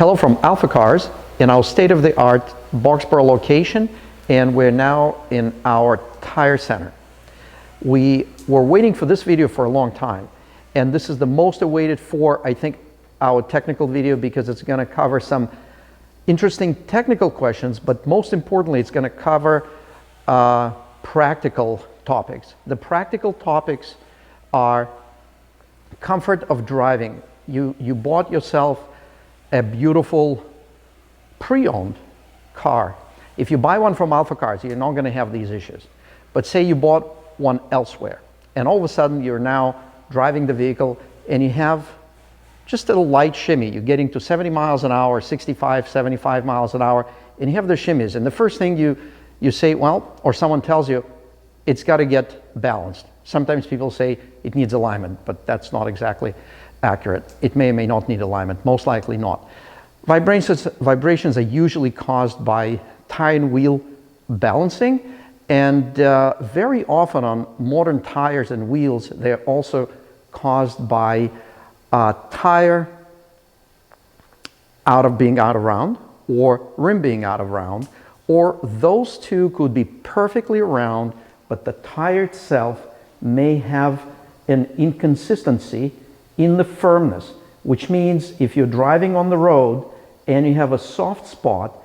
Hello from AlphaCars in our state-of-the-art Boxborough location, and we're now in our tire center. We were waiting for this video for a long time, and this is the most awaited for, I think, our technical video, because it's going to cover some interesting technical questions, but most importantly, it's going to cover practical topics. The practical topics are comfort of driving. You bought yourself a beautiful pre-owned car. If you buy one from AlphaCars, you're not going to have these issues. But say you bought one elsewhere, and all of a sudden you're now driving the vehicle and you have just a light shimmy. You're getting to 70 miles an hour, 65, 75 miles an hour, and you have the shimmies. And the first thing you say, well, or someone tells you, it's got to get balanced. Sometimes people say it needs alignment, but that's not exactly accurate. It may or may not need alignment, most likely not. Vibrations are usually caused by tire and wheel balancing, and very often on modern tires and wheels, they're also caused by tire being out of round, or rim being out of round, or those two could be perfectly round, but the tire itself may have an inconsistency in the firmness, which means if you're driving on the road and you have a soft spot,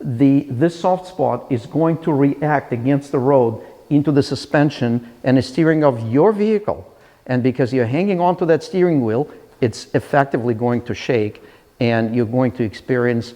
this soft spot is going to react against the road into the suspension and the steering of your vehicle. And because you're hanging onto that steering wheel, it's effectively going to shake, and you're going to experience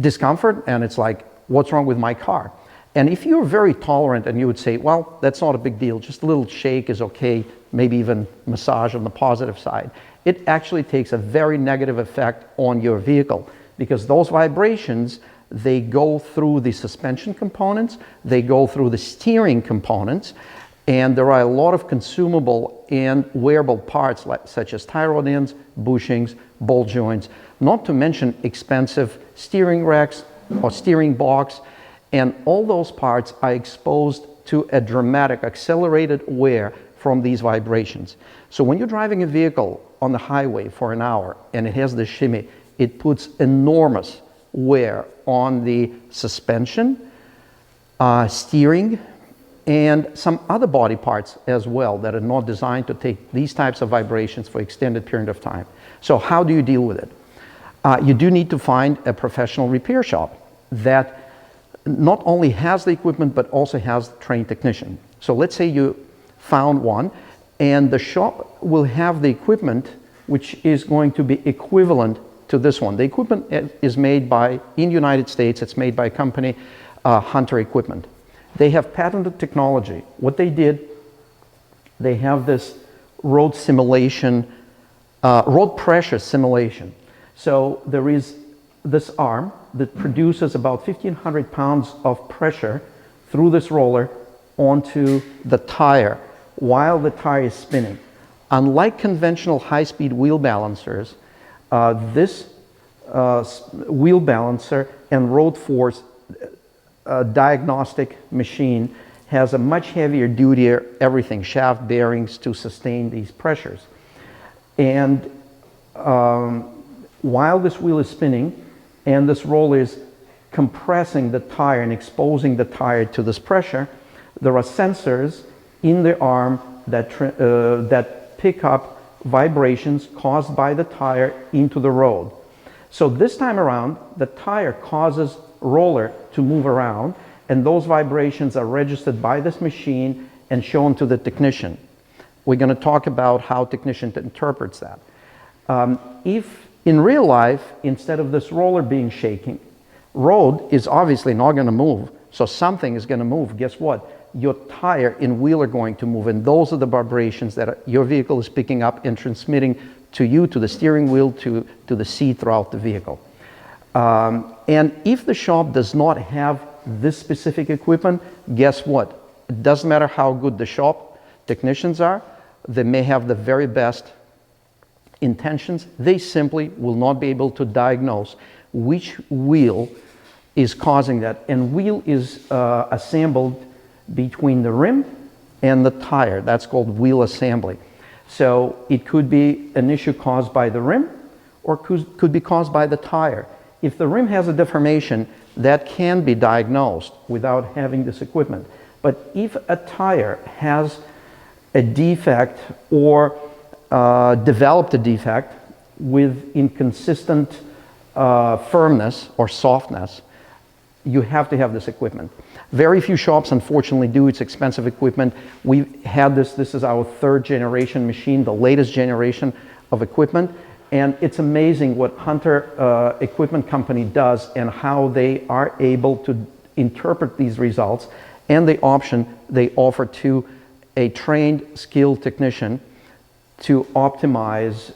discomfort, and it's like, what's wrong with my car? And if you're very tolerant and you would say, well, that's not a big deal, just a little shake is okay, maybe even massage on the positive side, it actually takes a very negative effect on your vehicle, because those vibrations, they go through the suspension components, they go through the steering components, and there are a lot of consumable and wearable parts such as tie rod ends, bushings, ball joints, not to mention expensive steering racks or steering box, and all those parts are exposed to a dramatic accelerated wear from these vibrations. So when you're driving a vehicle on the highway for an hour and it has this shimmy, it puts enormous wear on the suspension, steering, and some other body parts as well that are not designed to take these types of vibrations for extended period of time. So how do you deal with it? You do need to find a professional repair shop that not only has the equipment but also has a trained technician. So let's say you found one, and the shop will have the equipment which is going to be equivalent to this one. The equipment is made in the United States, it's made by a company, Hunter Equipment. They have patented technology. What they did, they have this road simulation, road pressure simulation. So there is this arm that produces about 1,500 pounds of pressure through this roller onto the tire while the tire is spinning. Unlike conventional high-speed wheel balancers, this wheel balancer and road force diagnostic machine has a much heavier duty everything, shaft bearings to sustain these pressures. And while this wheel is spinning and this roller is compressing the tire and exposing the tire to this pressure, there are sensors in the arm that pick up vibrations caused by the tire into the road. So this time around, the tire causes roller to move around, and those vibrations are registered by this machine and shown to the technician. We're going to talk about how technician interprets that. If in real life, instead of this roller being shaking, road is obviously not going to move, so something is going to move. Guess what? Your tire and wheel are going to move, and those are the vibrations that your vehicle is picking up and transmitting to you, to the steering wheel, to the seat throughout the vehicle. And if the shop does not have this specific equipment, guess what? It doesn't matter how good the shop technicians are, they may have the very best intentions, they simply will not be able to diagnose which wheel is causing that. And wheel is assembled between the rim and the tire. That's called wheel assembly. So it could be an issue caused by the rim, or could be caused by the tire. If the rim has a deformation, that can be diagnosed without having this equipment. But if a tire has a defect or developed a defect with inconsistent firmness or softness, you have to have this equipment. Very few shops unfortunately do. It's expensive equipment. We've had this is our 3rd generation machine, the latest generation of equipment, and it's amazing what Hunter Equipment Company does and how they are able to interpret these results and the option they offer to a trained, skilled technician to optimize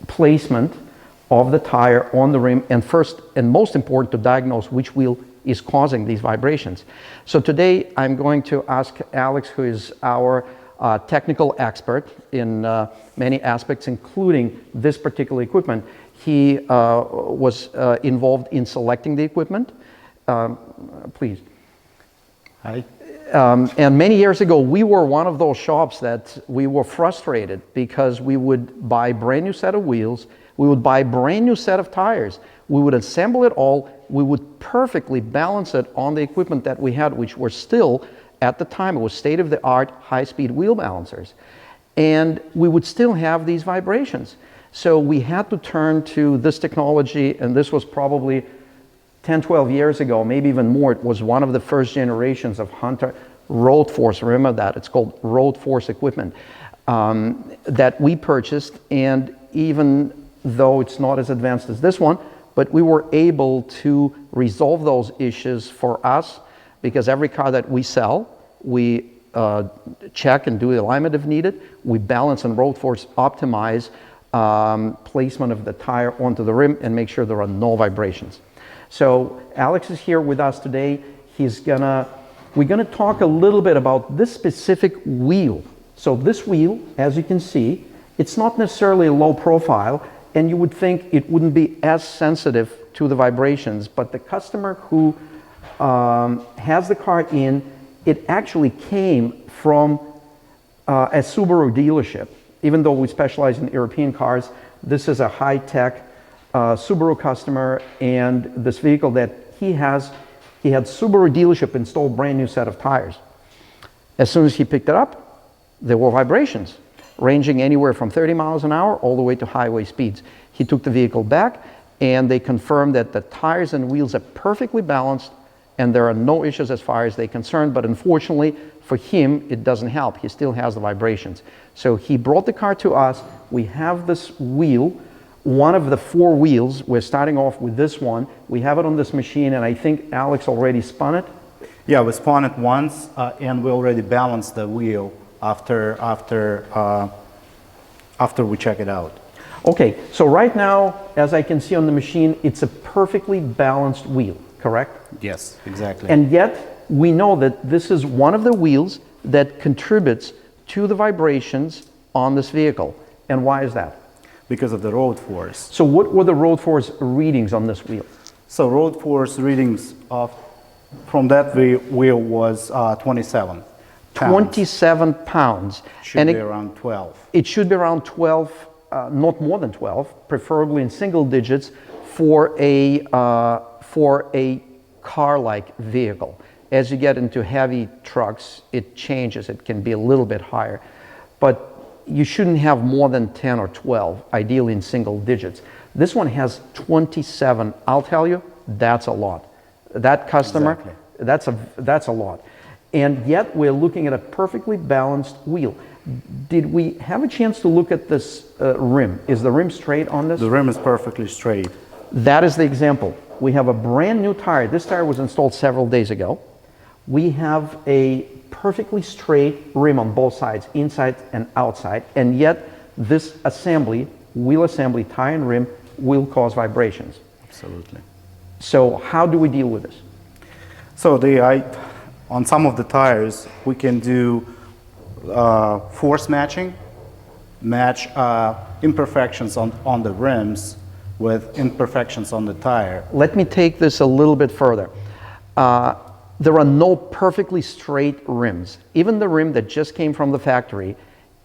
placement of the tire on the rim, and first and most important, to diagnose which wheel is causing these vibrations. So today I'm going to ask Alex, who is our technical expert in many aspects, including this particular equipment. He was involved in selecting the equipment. Please. Hi. And many years ago, we were one of those shops that we were frustrated because we would buy a brand new set of wheels, we would buy a brand new set of tires, we would assemble it all, we would perfectly balance it on the equipment that we had, which were still, at the time, it was state-of-the-art high-speed wheel balancers. And we would still have these vibrations. So we had to turn to this technology, and this was probably 10, 12 years ago, maybe even more. It was one of the first generations of Hunter Road Force. Remember that? It's called Road Force equipment that we purchased. And even though it's not as advanced as this one, but we were able to resolve those issues for us, because every car that we sell, we check and do the alignment if needed. We balance and Road Force optimize placement of the tire onto the rim and make sure there are no vibrations. So Alex is here with us today. We're gonna talk a little bit about this specific wheel. So this wheel, as you can see, it's not necessarily a low profile, and you would think it wouldn't be as sensitive to the vibrations, but the customer who has the car in, it actually came from a Subaru dealership. Even though we specialize in European cars, this is a high-tech Subaru customer, and this vehicle that he had Subaru dealership install a brand new set of tires. As soon as he picked it up, there were vibrations ranging anywhere from 30 miles an hour all the way to highway speeds. He took the vehicle back, and they confirmed that the tires and wheels are perfectly balanced and there are no issues as far as they're concerned, but unfortunately for him, it doesn't help. He still has the vibrations. So he brought the car to us. We have this wheel, one of the 4 wheels. We're starting off with this one. We have it on this machine, and I think Alex already spun it. Yeah, we spun it once, and we already balanced the wheel after we check it out. Okay, so right now, as I can see on the machine, it's a perfectly balanced wheel, correct? Yes, exactly. And yet, we know that this is one of the wheels that contributes to the vibrations on this vehicle. And why is that? Because of the road force. So what were the road force readings on this wheel? So road force readings from that wheel was 27 pounds. 27 pounds. Should be around 12. It should be around 12, not more than 12, preferably in single digits for a car-like vehicle. As you get into heavy trucks, it changes. It can be a little bit higher. But you shouldn't have more than 10 or 12, ideally in single digits. This one has 27. I'll tell you, that's a lot. That customer, exactly. that's a lot. And yet we're looking at a perfectly balanced wheel. Did we have a chance to look at this rim? Is the rim straight on this? The rim is perfectly straight. That is the example. We have a brand new tire. This tire was installed several days ago. We have a perfectly straight rim on both sides, inside and outside, and yet this assembly, wheel assembly, tire and rim, will cause vibrations. Absolutely. So how do we deal with this? So on some of the tires, we can do force matching, match imperfections on the rims with imperfections on the tire. Let me take this a little bit further. There are no perfectly straight rims. Even the rim that just came from the factory,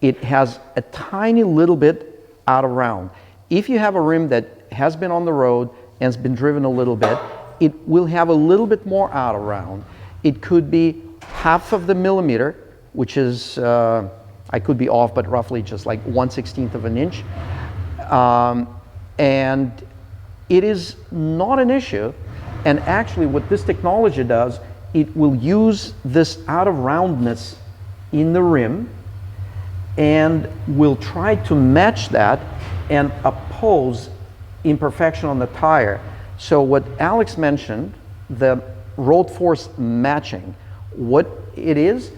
it has a tiny little bit out of round. If you have a rim that has been on the road and has been driven a little bit, it will have a little bit more out of round. It could be half of the millimeter, which is, I could be off, but roughly just like 1/16 of an inch. And it is not an issue. And actually what this technology does, it will use this out of roundness in the rim and will try to match that and oppose imperfection on the tire. So what Alex mentioned, the road force matching, what it is,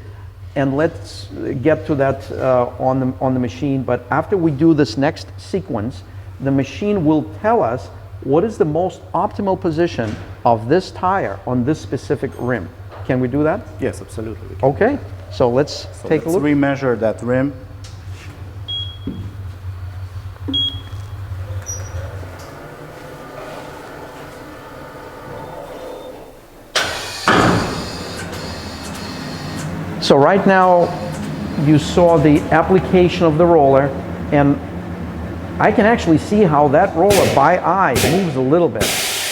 and let's get to that on the machine, but after we do this next sequence, the machine will tell us what is the most optimal position of this tire on this specific rim. Can we do that? Yes, absolutely. We can. Okay, so let's take a look. Let's remeasure that rim. So right now, you saw the application of the roller, and I can actually see how that roller by eye moves a little bit.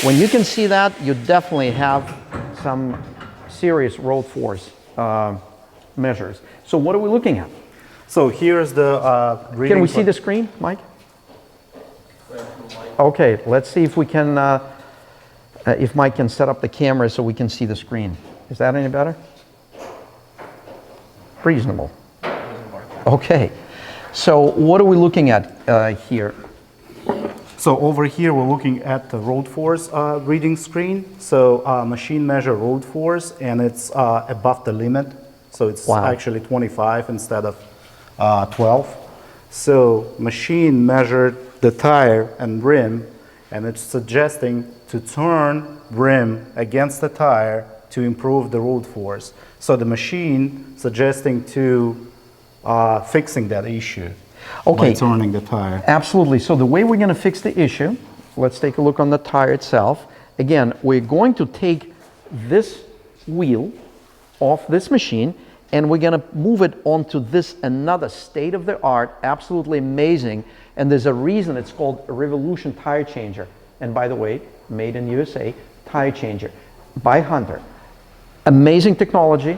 When you can see that, you definitely have some serious road force measures. So what are we looking at? So here's the reading. Can we see the screen, Mike? Okay, let's see if we can, if Mike can set up the camera so we can see the screen. Is that any better? Reasonable. Okay, so what are we looking at here? So over here we're looking at the road force reading screen. So machine measure road force, and it's above the limit. So it's actually 25 instead of 12. So machine measured the tire and rim, and it's suggesting to turn rim against the tire to improve the road force. So the machine suggesting to fixing that issue by turning the tire. Absolutely. So the way we're going to fix the issue, let's take a look on the tire itself. Again, we're going to take this wheel off this machine and we're going to move it onto this another state-of-the-art, absolutely amazing, and there's a reason it's called a Revolution tire changer. And by the way, made in USA tire changer by Hunter. Amazing technology.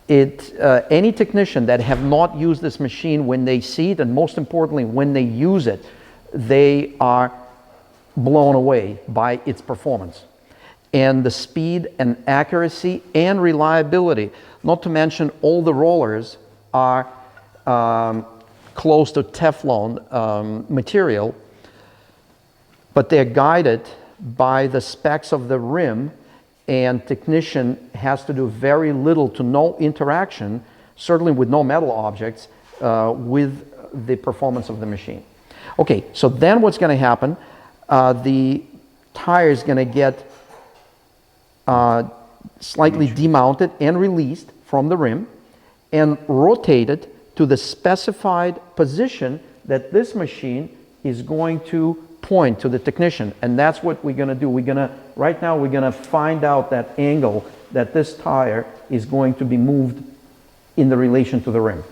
Any technician that have not used this machine, when they see it, and most importantly when they use it, they are blown away by its performance and the speed and accuracy and reliability. Not to mention all the rollers are close to Teflon material, but they're guided by the specs of the rim, and technician has to do very little to no interaction, certainly with no metal objects, with the performance of the machine. Okay, so then what's going to happen, the tire is going to get slightly demounted and released from the rim and rotated to the specified position that this machine is going to point to the technician, and that's what we're going to do. Right now we're going to find out that angle that this tire is going to be moved in the relation to the rim.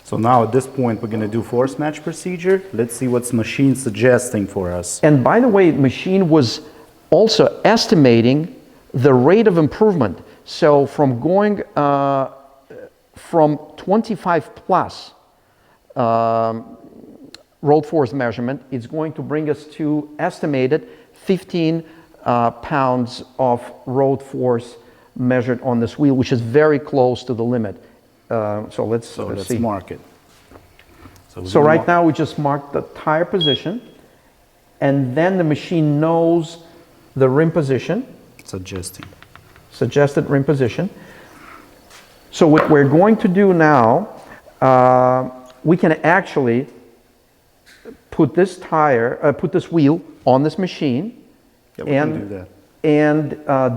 So now at this point we're going to do force match procedure. Let's see what's machine suggesting for us. And by the way, machine was also estimating the rate of improvement. So from going from 25 plus road force measurement, it's going to bring us to estimated 15 pounds of road force measured on this wheel, which is very close to the limit. So let's see. Mark it. So right now we just marked the tire position, and then the machine knows the rim position. Suggested rim position. So what we're going to do now, we can actually put this wheel on this machine, and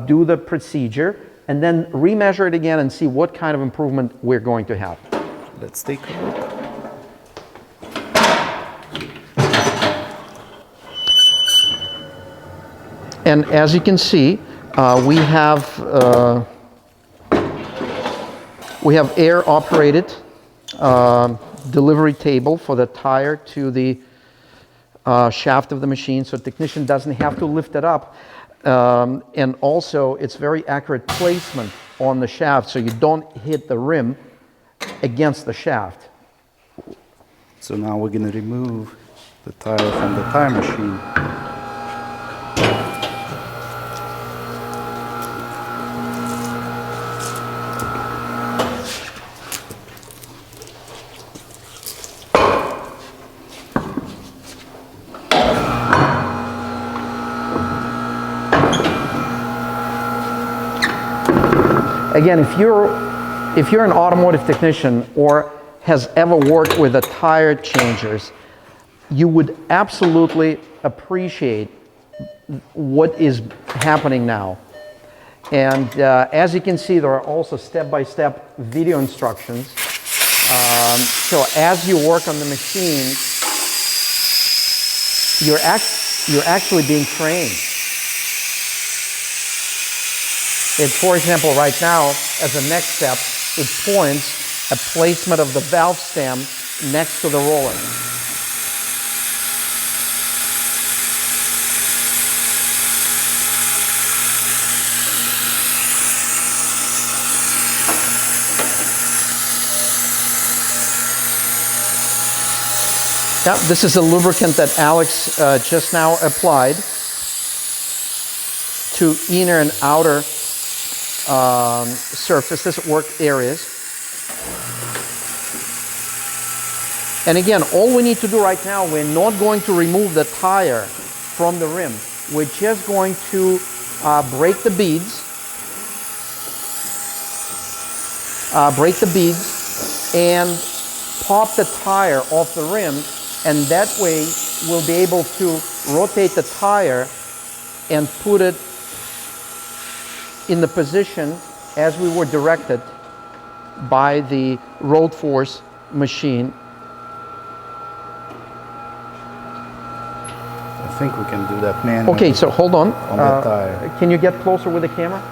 do the procedure, and then remeasure it again and see what kind of improvement we're going to have. Let's take a look. And as you can see, we have air operated delivery table for the tire to the shaft of the machine, so the technician doesn't have to lift it up. And also, it's very accurate placement on the shaft, so you don't hit the rim against the shaft. So now we're going to remove the tire from the tire machine. Again, if you're an automotive technician or has ever worked with the tire changers, you would absolutely appreciate what is happening now. And as you can see, there are also step-by-step video instructions. So as you work on the machine, you're actually being trained. For example, right now, as a next step, it points a placement of the valve stem next to the roller. Now, this is a lubricant that Alex just now applied to inner and outer surfaces, work areas. And again, all we need to do right now, we're not going to remove the tire from the rim. We're just going to break the beads. And pop the tire off the rim, and that way we'll be able to rotate the tire and put it in the position as we were directed by the road force machine. I think we can do that manually. Okay, so hold on. The tire. Can you get closer with the camera?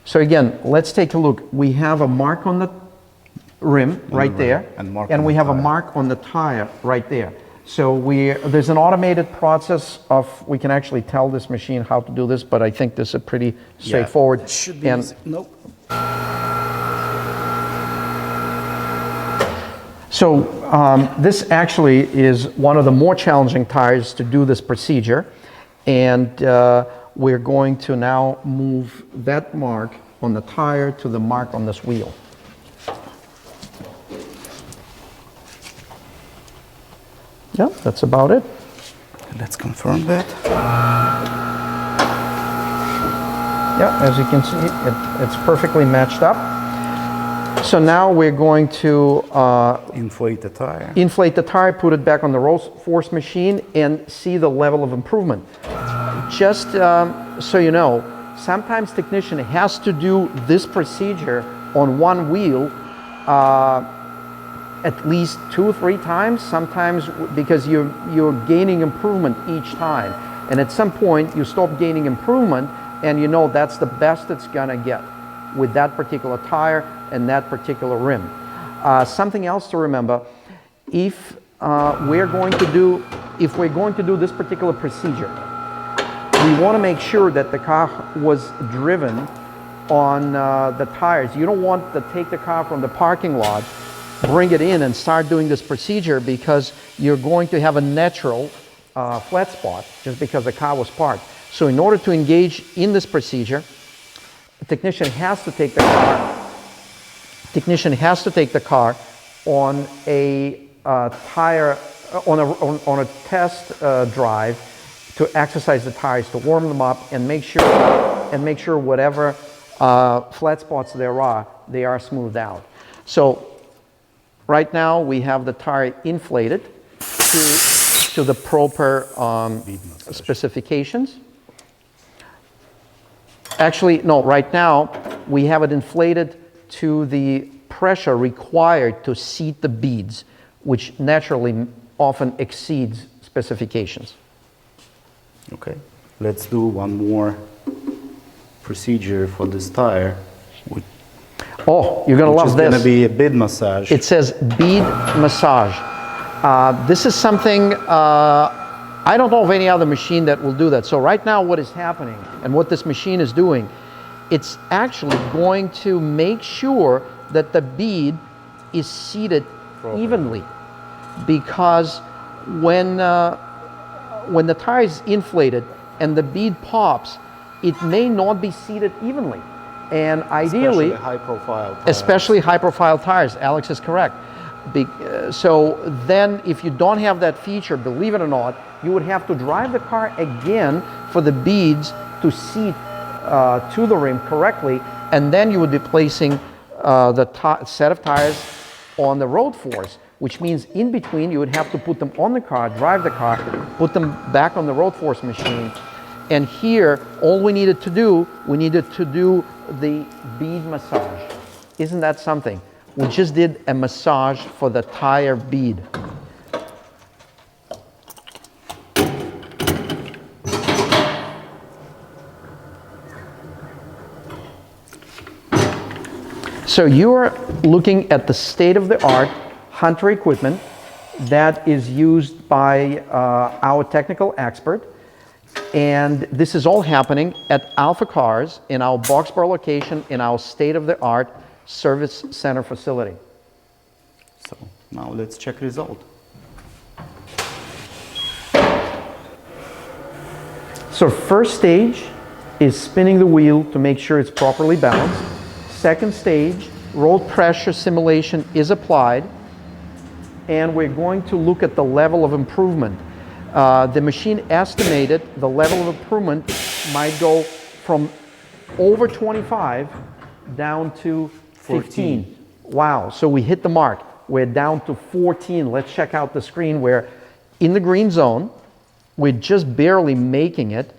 So again, let's take a look. We have a mark on the rim right there, and we have a mark on the tire right there. So there's an automated process of, we can actually tell this machine how to do this, but I think this is pretty straightforward. Yeah, it should be easy. Nope. So this actually is one of the more challenging tires to do this procedure, and we're going to now move that mark on the tire to the mark on this wheel. Yeah, that's about it. Let's confirm that. Yeah, as you can see, it's perfectly matched up. So now we're going to inflate the tire. Inflate the tire, put it back on the road force machine, and see the level of improvement. Just so you know, sometimes technician has to do this procedure on one wheel at least 2 or 3 times, sometimes because you're gaining improvement each time. And at some point, you stop gaining improvement, and you know that's the best it's gonna get with that particular tire and that particular rim. Something else to remember, if we're going to do this particular procedure, we want to make sure that the car was driven on the tires. You don't want to take the car from the parking lot, bring it in and start doing this procedure, because you're going to have a natural flat spot just because the car was parked. So in order to engage in this procedure, the technician has to take the car on a tire on a test drive to exercise the tires, to warm them up and make sure whatever flat spots there are, they are smoothed out. So right now we have the tire inflated to the proper specifications. Actually, no, right now we have it inflated to the pressure required to seat the beads, which naturally often exceeds specifications. Okay, let's do one more procedure for this tire. Oh, you're gonna love It's this. going to be a bid massage. It says bead massage. This is something, I don't know of any other machine that will do that. So right now what is happening and what this machine is doing, it's actually going to make sure that the bead is seated evenly, because when the tire is inflated and the bead pops, it may not be seated evenly. And ideally, especially high-profile tires. Alex is correct. So then if you don't have that feature, believe it or not, you would have to drive the car again for the beads to seat to the rim correctly, and then you would be placing the set of tires on the road force, which means in between you would have to put them on the car, drive the car, put them back on the road force machine. And here, all we needed to do the bead massage. Isn't that something? We just did a massage for the tire bead. So you're looking at the state-of-the-art Hunter equipment that is used by our technical expert. And this is all happening at AlphaCars in our Boxborough location in our state-of-the-art service center facility. So now let's check result. So first stage is spinning the wheel to make sure it's properly balanced. Second stage, road pressure simulation is applied, and we're going to look at the level of improvement. The machine estimated the level of improvement might go from over 25 down to 15. Wow, so we hit the mark. We're down to 14. Let's check out the screen. We're in the green zone. We're just barely making it.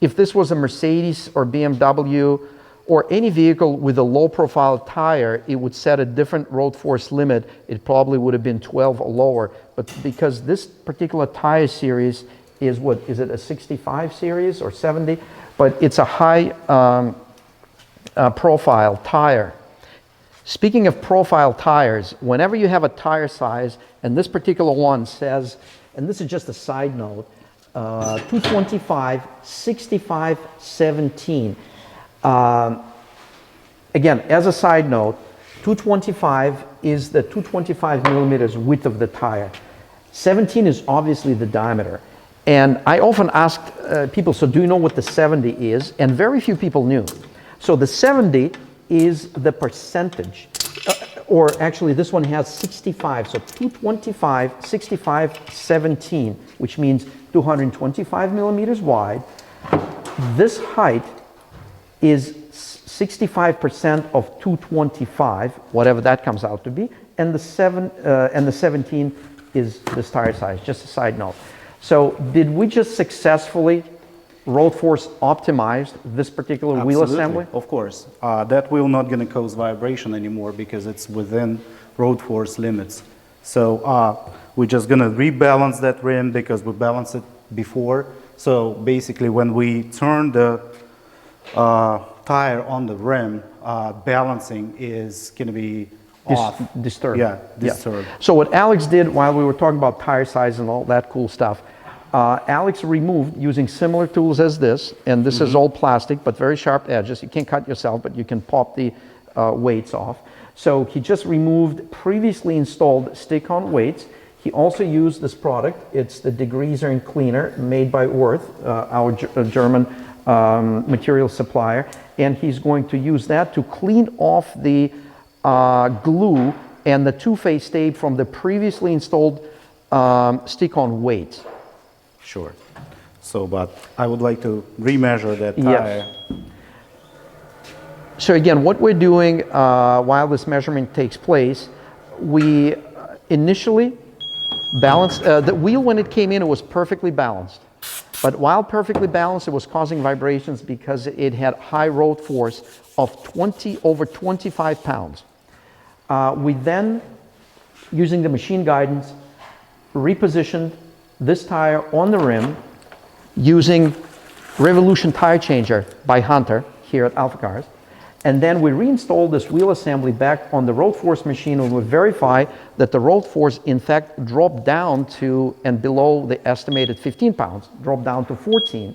If this was a Mercedes or BMW or any vehicle with a low profile tire, it would set a different road force limit. It probably would have been 12 or lower. But because this particular tire series is what, is it a 65 series or 70? But it's a high profile tire. Speaking of profile tires, whenever you have a tire size, and this particular one says, and this is just a side note, 225, 65, 17. Again, as a side note, 225 is the 225 millimeters width of the tire. 17 is obviously the diameter. And I often ask people, so do you know what the 70 is? And very few people knew. So the 70 is the percentage, or actually this one has 65. So 225, 65, 17, which means 225 millimeters wide. This height is 65% of 225, whatever that comes out to be, and the 17 is this tire size, just a side note. So did we just successfully road force optimized this particular wheel assembly? Of course. That wheel not going to cause vibration anymore because it's within road force limits. So we're just going to rebalance that rim because we balanced it before. So basically when we turn the tire on the rim, balancing is going to be off. Disturbed. Yeah, disturbed. Yeah. So what Alex did while we were talking about tire size and all that cool stuff, Alex removed, using similar tools as this, and this is all plastic, but very sharp edges. You can't cut yourself, but you can pop the weights off. So he just removed previously installed stick-on weights. He also used this product. It's the degreaser and cleaner made by Worth, our German material supplier, and he's going to use that to clean off the glue and the two-phase tape from the previously installed stick-on weights. Sure. So, but I would like to remeasure that tire. Yes. So again, what we're doing while this measurement takes place, we initially balanced, the wheel when it came in, it was perfectly balanced. But while perfectly balanced, it was causing vibrations because it had high road force of over 25 pounds. We then, using the machine guidance, repositioned this tire on the rim using Revolution Tire Changer by Hunter here at AlphaCars. And then we reinstalled this wheel assembly back on the road force machine, and we verify that the road force in fact dropped down to and below the estimated 15 pounds, dropped down to 14.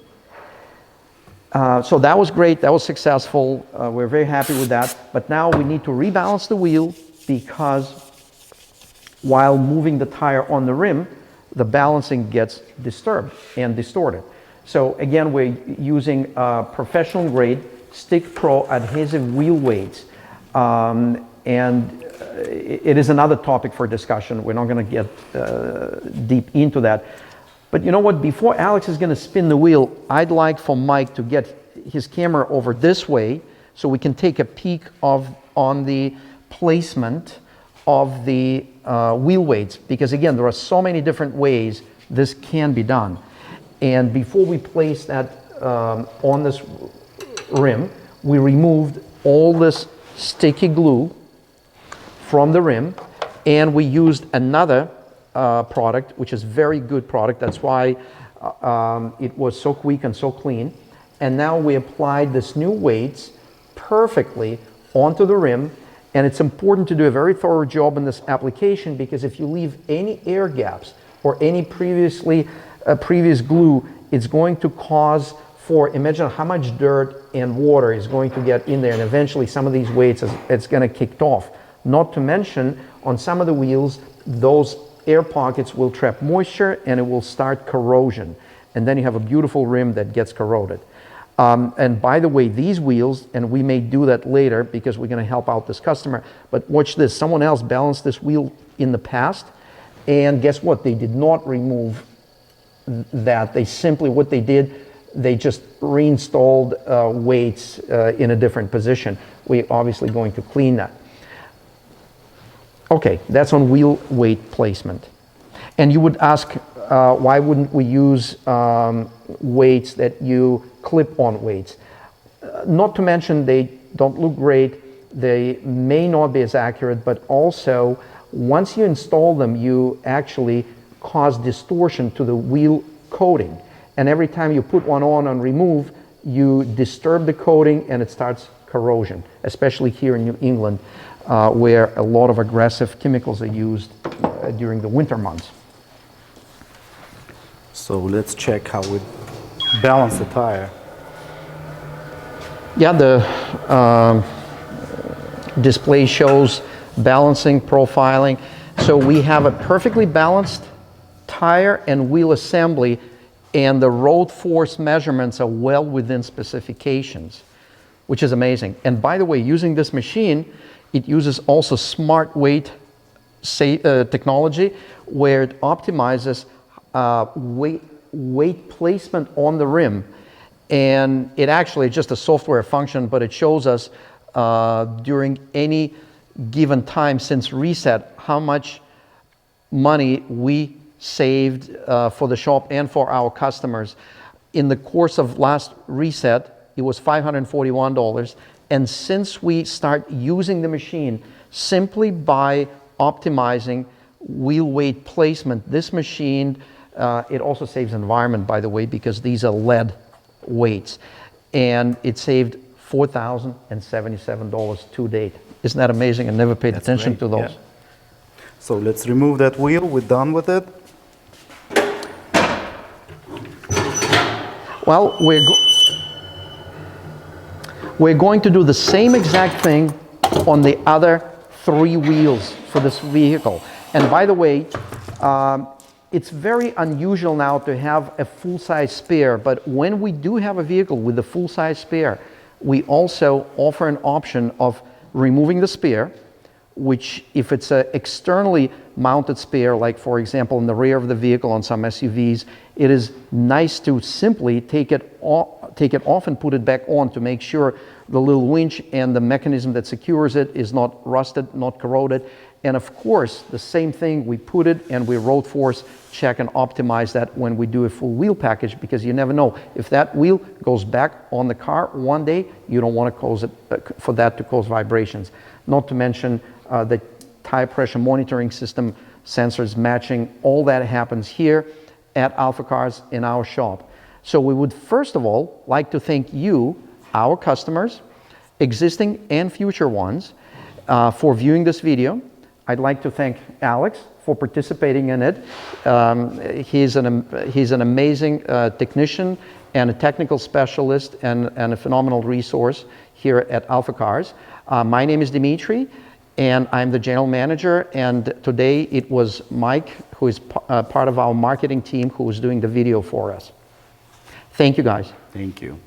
So that was great, that was successful, we're very happy with that. But now we need to rebalance the wheel, because while moving the tire on the rim, the balancing gets disturbed and distorted. So again, we're using professional grade Stick Pro adhesive wheel weights. It is another topic for discussion. We're not going to get deep into that. But you know what? Before Alex is going to spin the wheel, I'd like for Mike to get his camera over this way so we can take a peek on the placement of the wheel weights. Because again, there are so many different ways this can be done. And before we place that on this rim, we removed all this sticky glue from the rim, and we used another product, which is very good product. That's why it was so quick and so clean. And now we applied this new weights perfectly onto the rim. And it's important to do a very thorough job in this application, because if you leave any air gaps or any previous glue, it's going to cause imagine how much dirt and water is going to get in there, and eventually some of these weights, it's going to kick off. Not to mention, on some of the wheels, those air pockets will trap moisture and it will start corrosion. And then you have a beautiful rim that gets corroded. And by the way, these wheels, and we may do that later because we're going to help out this customer, but watch this, someone else balanced this wheel in the past, and guess what? They did not remove that. They simply, what they did, they just reinstalled weights in a different position. We're obviously going to clean that. Okay, that's on wheel weight placement. And you would ask, why wouldn't we use weights that you clip on weights? Not to mention they don't look great, they may not be as accurate, but also once you install them, you actually cause distortion to the wheel coating. And every time you put one on and remove, you disturb the coating and it starts corrosion, especially here in New England, where a lot of aggressive chemicals are used during the winter months. So let's check how we balance the tire. Yeah, the display shows balancing, profiling. So we have a perfectly balanced tire and wheel assembly, and the road force measurements are well within specifications, which is amazing. And by the way, using this machine, it uses also smart weight technology, where it optimizes weight placement on the rim. And it actually is just a software function, but it shows us during any given time since reset how much money we saved for the shop and for our customers. In the course of last reset, it was $541. And since we start using the machine simply by optimizing wheel weight placement, this machine, it also saves environment, by the way, because these are lead weights. And it saved $4,077 to date. Isn't that amazing? I never paid attention to those. Yeah. So let's remove that wheel. We're done with it. Well, we're going to do the same exact thing on the other 3 wheels for this vehicle. And by the way, it's very unusual now to have a full-size spare, but when we do have a vehicle with a full-size spare, we also offer an option of removing the spare, which if it's an externally mounted spare, like for example in the rear of the vehicle on some SUVs, it is nice to simply take it off and put it back on to make sure the little winch and the mechanism that secures it is not rusted, not corroded. And of course, the same thing, we put it and we road force check and optimize that when we do a full wheel package, because you never know. If that wheel goes back on the car one day, you don't want to cause it, for that to cause vibrations. Not to mention the tire pressure monitoring system, sensors matching, all that happens here at AlphaCars in our shop. So we would first of all like to thank you, our customers, existing and future ones, for viewing this video. I'd like to thank Alex for participating in it. He's an amazing technician and a technical specialist and a phenomenal resource here at AlphaCars. My name is Dimitri, and I'm the general manager, and today it was Mike, who is part of our marketing team, who was doing the video for us. Thank you, guys. Thank you.